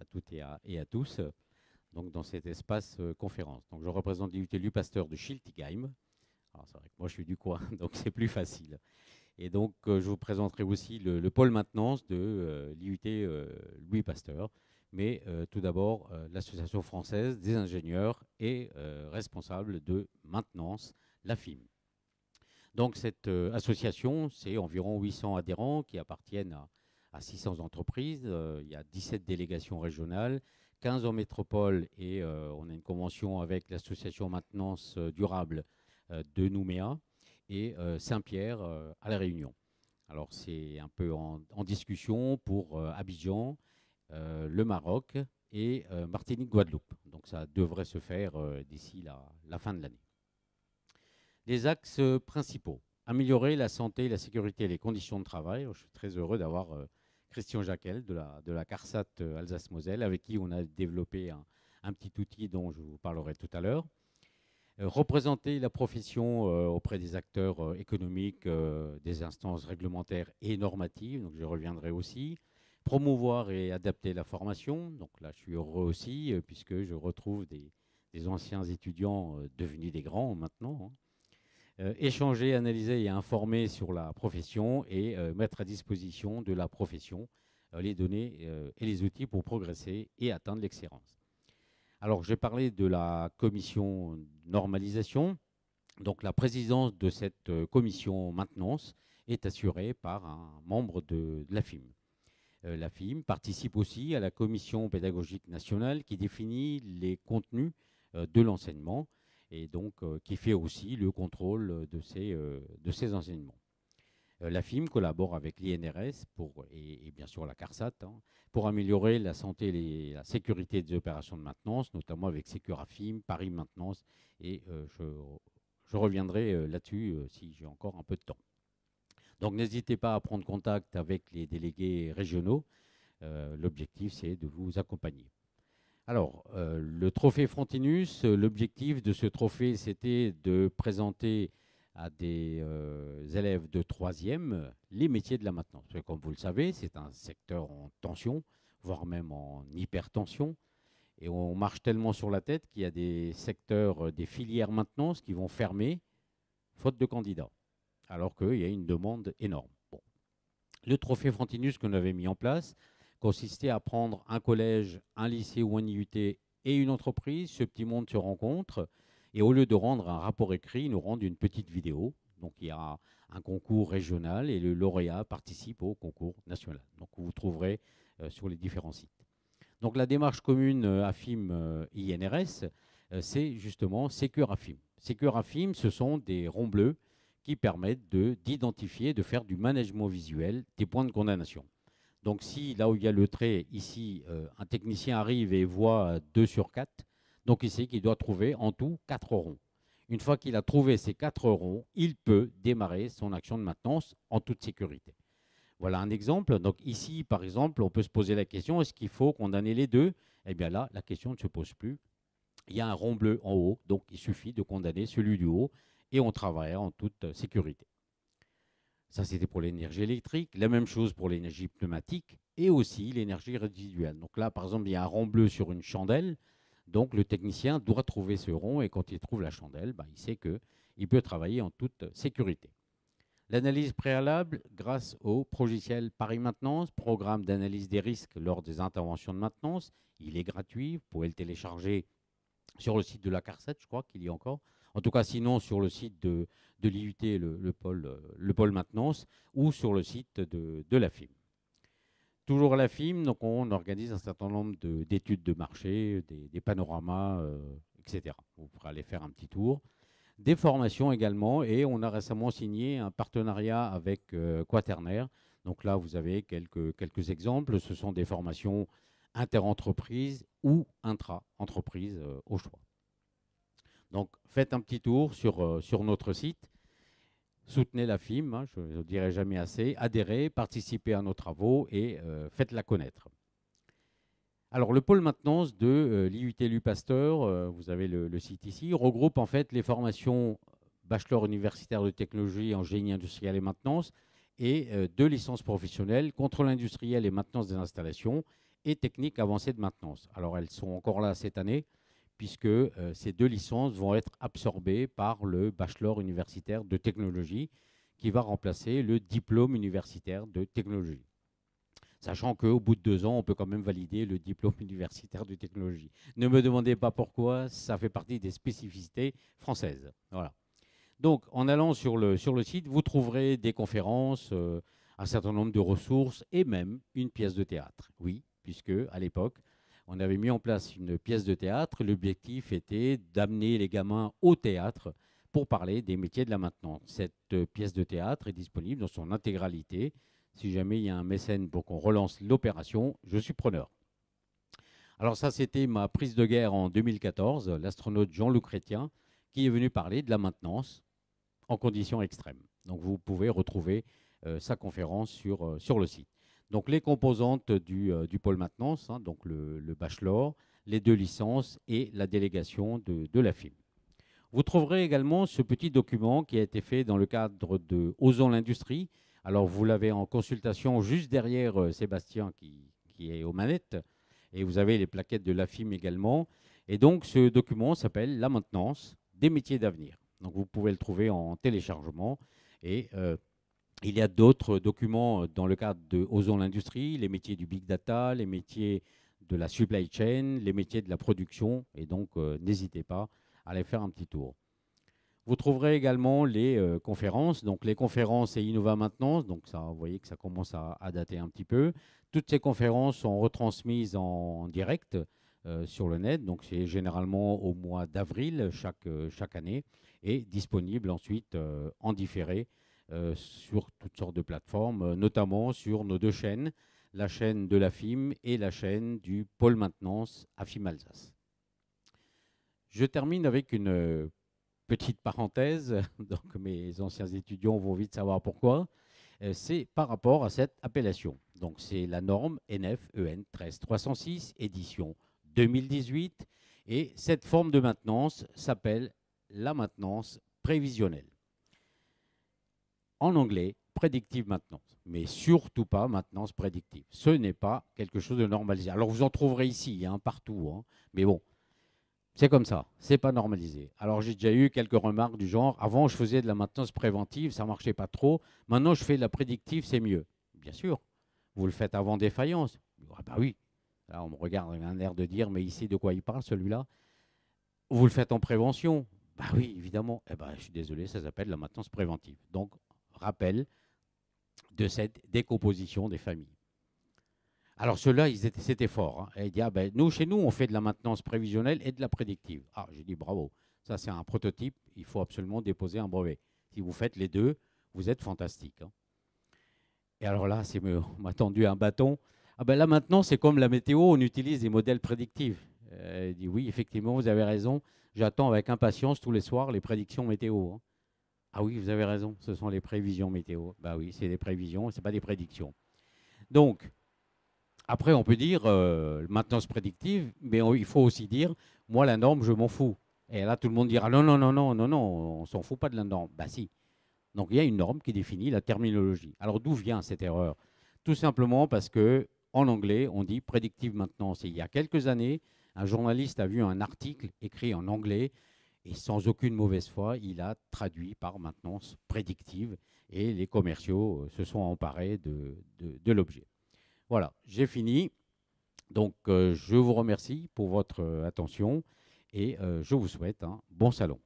toutes et à tous donc dans cet espace conférence. Donc je représente l'IUT Pasteur de Schiltigheim. Alors c'est vrai que moi je suis du coin, donc c'est plus facile. Et donc je vous présenterai aussi le pôle maintenance de l'IUT Louis Pasteur. Mais tout d'abord, l'Association française des ingénieurs et responsables de maintenance, l'AFIM. Donc cette association, c'est environ 800 adhérents qui appartiennent à 600 entreprises. Il y a 17 délégations régionales, 15 en métropole et on a une convention avec l'association maintenance durable de Nouméa et Saint-Pierre à La Réunion. Alors c'est un peu en discussion pour Abidjan, le Maroc et Martinique-Guadeloupe. Donc ça devrait se faire d'ici la fin de l'année. Les axes principaux. Améliorer la santé, la sécurité et les conditions de travail. Je suis très heureux d'avoir Christian Jacquel de la CARSAT Alsace-Moselle, avec qui on a développé un petit outil dont je vous parlerai tout à l'heure. Représenter la profession auprès des acteurs économiques, des instances réglementaires et normatives, donc je reviendrai aussi. Promouvoir et adapter la formation, donc là je suis heureux aussi, puisque je retrouve des anciens étudiants devenus des grands maintenant, hein. Échanger, analyser et informer sur la profession et mettre à disposition de la profession les données et les outils pour progresser et atteindre l'excellence. Alors, j'ai parlé de la commission normalisation. Donc, la présidence de cette commission maintenance est assurée par un membre de l'AFIM. L'AFIM participe aussi à la commission pédagogique nationale qui définit les contenus de l'enseignement et donc qui fait aussi le contrôle de ces enseignements. L'AFIM collabore avec l'INRS et bien sûr la CARSAT pour améliorer la santé et la sécurité des opérations de maintenance, notamment avec Securafim, Paris Maintenance, et je reviendrai là-dessus si j'ai encore un peu de temps. Donc n'hésitez pas à prendre contact avec les délégués régionaux. L'objectif, c'est de vous accompagner. Alors, le trophée Frontinus, l'objectif de ce trophée, c'était de présenter à des élèves de 3e les métiers de la maintenance. Comme vous le savez, c'est un secteur en tension, voire même en hypertension. Et on marche tellement sur la tête qu'il y a des secteurs, des filières maintenance qui vont fermer, faute de candidats, alors qu'il y a une demande énorme. Bon. Le trophée Frontinus qu'on avait mis en place consistait à prendre un collège, un lycée ou un IUT et une entreprise. Ce petit monde se rencontre et au lieu de rendre un rapport écrit, ils nous rendent une petite vidéo. Donc il y a un concours régional et le lauréat participe au concours national. Donc vous trouverez sur les différents sites. Donc la démarche commune AFIM-INRS, c'est justement Securafim. Securafim, ce sont des ronds bleus qui permettent d'identifier, de faire du management visuel des points de condamnation. Donc si là où il y a le trait, ici, un technicien arrive et voit 2 sur 4, donc il sait qu'il doit trouver en tout 4 ronds. Une fois qu'il a trouvé ces 4 ronds, il peut démarrer son action de maintenance en toute sécurité. Voilà un exemple. Donc ici, par exemple, on peut se poser la question, est-ce qu'il faut condamner les deux? Eh bien là, la question ne se pose plus. Il y a un rond bleu en haut, donc il suffit de condamner celui du haut et on travaillera en toute sécurité. Ça, c'était pour l'énergie électrique. La même chose pour l'énergie pneumatique et aussi l'énergie résiduelle. Donc là, par exemple, il y a un rond bleu sur une chandelle. Donc le technicien doit trouver ce rond et quand il trouve la chandelle, il sait qu'il peut travailler en toute sécurité. L'analyse préalable, grâce au logiciel Paris Maintenance, programme d'analyse des risques lors des interventions de maintenance. Il est gratuit, vous pouvez le télécharger sur le site de la CARSAT, je crois qu'il y a encore. En tout cas, sinon, sur le site de l'IUT, le pôle maintenance, ou sur le site de la FIM. Toujours à la FIM, donc on organise un certain nombre d'études de marché, des panoramas, etc. Vous pourrez aller faire un petit tour. Des formations également, et on a récemment signé un partenariat avec Quaternaire. Donc là, vous avez quelques exemples. Ce sont des formations inter-entreprises ou intra-entreprises au choix. Donc, faites un petit tour sur notre site. Soutenez la FIM, hein, je ne dirai jamais assez. Adhérez, participez à nos travaux et faites-la connaître. Alors, le pôle maintenance de l'IUT Pasteur, vous avez le site ici, regroupe en fait les formations bachelor universitaire de technologie en génie industriel et maintenance et 2 licences professionnelles, contrôle industriel et maintenance des installations et techniques avancées de maintenance. Alors elles sont encore là cette année, puisque ces 2 licences vont être absorbées par le bachelor universitaire de technologie, qui va remplacer le diplôme universitaire de technologie. Sachant qu'au bout de 2 ans, on peut quand même valider le diplôme universitaire de technologie. Ne me demandez pas pourquoi, ça fait partie des spécificités françaises. Voilà. Donc, en allant sur le site, vous trouverez des conférences, un certain nombre de ressources et même une pièce de théâtre. Oui, puisque à l'époque, on avait mis en place une pièce de théâtre. L'objectif était d'amener les gamins au théâtre pour parler des métiers de la maintenance. Cette pièce de théâtre est disponible dans son intégralité. Si jamais il y a un mécène pour qu'on relance l'opération, je suis preneur. Alors ça, c'était ma prise de guerre en 2014, l'astronaute Jean-Luc Chrétien, qui est venu parler de la maintenance en conditions extrêmes. Donc vous pouvez retrouver sa conférence sur le site. Donc les composantes du pôle maintenance, hein, donc le bachelor, les 2 licences et la délégation de la FIM. Vous trouverez également ce petit document qui a été fait dans le cadre de Osons l'industrie. Alors vous l'avez en consultation juste derrière Sébastien qui est aux manettes, et vous avez les plaquettes de la FIM également. Et donc ce document s'appelle La maintenance des métiers d'avenir. Donc vous pouvez le trouver en téléchargement. Et il y a d'autres documents dans le cadre de Osons l'industrie, les métiers du big data, les métiers de la supply chain, les métiers de la production. Et donc n'hésitez pas à aller faire un petit tour. Vous trouverez également les conférences. Donc les conférences et Innova Maintenance. Donc ça, vous voyez que ça commence à dater un petit peu. Toutes ces conférences sont retransmises en direct sur le net. Donc c'est généralement au mois d'avril chaque année et disponible ensuite en différé sur toutes sortes de plateformes, notamment sur nos 2 chaînes, la chaîne de la FIM et la chaîne du pôle maintenance AFIM Alsace. Je termine avec une petite parenthèse, donc mes anciens étudiants vont vite savoir pourquoi. C'est par rapport à cette appellation. Donc c'est la norme NF EN 13306 édition 2018 et cette forme de maintenance s'appelle la maintenance prévisionnelle. En anglais, predictive maintenance, mais surtout pas maintenance prédictive. Ce n'est pas quelque chose de normalisé. Alors vous en trouverez ici, hein, partout, hein, mais bon, c'est comme ça, c'est pas normalisé. Alors j'ai déjà eu quelques remarques du genre, avant je faisais de la maintenance préventive, ça marchait pas trop, maintenant je fais de la prédictive, c'est mieux. Bien sûr, vous le faites avant défaillance. Ah bah oui, là on me regarde avec un air de dire, mais ici de quoi il parle celui-là? Vous le faites en prévention? Bah oui, évidemment. Eh ben, je suis désolé, ça s'appelle la maintenance préventive. Donc, rappel de cette décomposition des familles. Alors ceux-là, c'était fort. Hein. Et ils disent, ah ben, nous, chez nous, on fait de la maintenance prévisionnelle et de la prédictive. Ah, j'ai dit bravo. Ça, c'est un prototype. Il faut absolument déposer un brevet. Si vous faites les 2, vous êtes fantastique. Hein. Et alors là, on m'a tendu un bâton. Ah ben là, maintenant, c'est comme la météo, on utilise des modèles prédictifs. Il dit, oui, effectivement, vous avez raison. J'attends avec impatience tous les soirs les prédictions météo. Hein. Ah oui, vous avez raison, ce sont les prévisions météo. Bah oui, c'est des prévisions, ce n'est pas des prédictions. Donc, après, on peut dire maintenance prédictive, mais il faut aussi dire, moi, la norme, je m'en fous. Et là, tout le monde dira, non, non, non, non, non, non, on ne s'en fout pas de la norme. Bah si. Donc, il y a une norme qui définit la terminologie. Alors, d'où vient cette erreur? Tout simplement parce que en anglais, on dit prédictive maintenance. Et il y a quelques années, un journaliste a vu un article écrit en anglais et sans aucune mauvaise foi, il a traduit par maintenance prédictive et les commerciaux se sont emparés de l'objet. Voilà, j'ai fini. Donc, je vous remercie pour votre attention et je vous souhaite un bon salon.